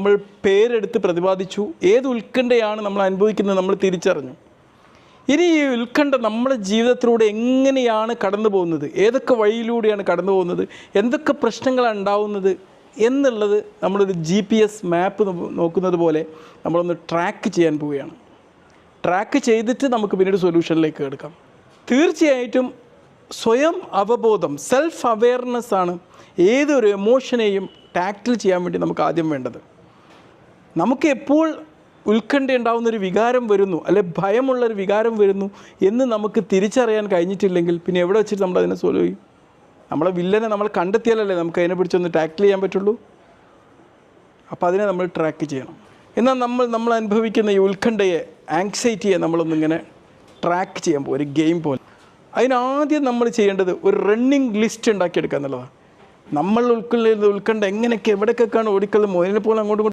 നമ്മൾ പേരെടുത്ത് പ്രതിപാദിച്ചു. ഏത് ഉത്കണ്ഠയാണ് നമ്മൾ അനുഭവിക്കുന്നത് നമ്മൾ തിരിച്ചറിഞ്ഞു. ഇനി ഈ ഉത്കണ്ഠ നമ്മുടെ ജീവിതത്തിലൂടെ എങ്ങനെയാണ് കടന്നു പോകുന്നത്, ഏതൊക്കെ വഴിയിലൂടെയാണ് കടന്നു പോകുന്നത്, എന്തൊക്കെ പ്രശ്നങ്ങളാണ് ഉണ്ടാവുന്നത് എന്നുള്ളത് നമ്മളൊരു GPS മാപ്പ് നോക്കുന്നത് പോലെ നമ്മളൊന്ന് ട്രാക്ക് ചെയ്യാൻ പോവുകയാണ്. ട്രാക്ക് ചെയ്തിട്ട് നമുക്ക് പിന്നീട് സൊല്യൂഷനിലേക്ക് എടുക്കാം. തീർച്ചയായിട്ടും സ്വയം അവബോധം, സെൽഫ് അവെയർനെസ്സാണ് ഏതൊരു എമോഷനെയും ടാക്കിൾ ചെയ്യാൻ വേണ്ടി നമുക്ക് ആദ്യം വേണ്ടത്. നമുക്ക് എപ്പോൾ ഉത്കണ്ഠ ഉണ്ടാകുന്നൊരു വികാരം വരുന്നു, അല്ലെ ഭയമുള്ളൊരു വികാരം വരുന്നു എന്ന് നമുക്ക് തിരിച്ചറിയാൻ കഴിഞ്ഞിട്ടില്ലെങ്കിൽ പിന്നെ എവിടെ വെച്ചിട്ട് നമ്മളതിനെ സോൾവ് ചെയ്യും? നമ്മളെ വില്ലനെ നമ്മൾ കണ്ടെത്തിയാലല്ലേ നമുക്ക് അതിനെ പിടിച്ചൊന്ന് ടാക്കിൾ ചെയ്യാൻ പറ്റുള്ളൂ. അപ്പോൾ അതിനെ നമ്മൾ ട്രാക്ക് ചെയ്യണം. എന്നാൽ നമ്മൾ അനുഭവിക്കുന്ന ഈ ഉത്കണ്ഠയെ, ആങ്സൈറ്റിയെ നമ്മളൊന്നിങ്ങനെ ട്രാക്ക് ചെയ്യാൻ പോകും, ഒരു ഗെയിം പോലെ. അതിനാദ്യം നമ്മൾ ചെയ്യേണ്ടത് ഒരു റണ്ണിങ് ലിസ്റ്റ് ഉണ്ടാക്കിയെടുക്കുക എന്നുള്ളതാണ്. നമ്മൾ ഉൾക്കൊള്ളുന്ന ഉത്കണ്ഠ എങ്ങനെയൊക്കെ എവിടേക്കൊക്കെയാണ് ഓടിക്കള് മോനെ പോലെ അങ്ങോട്ടും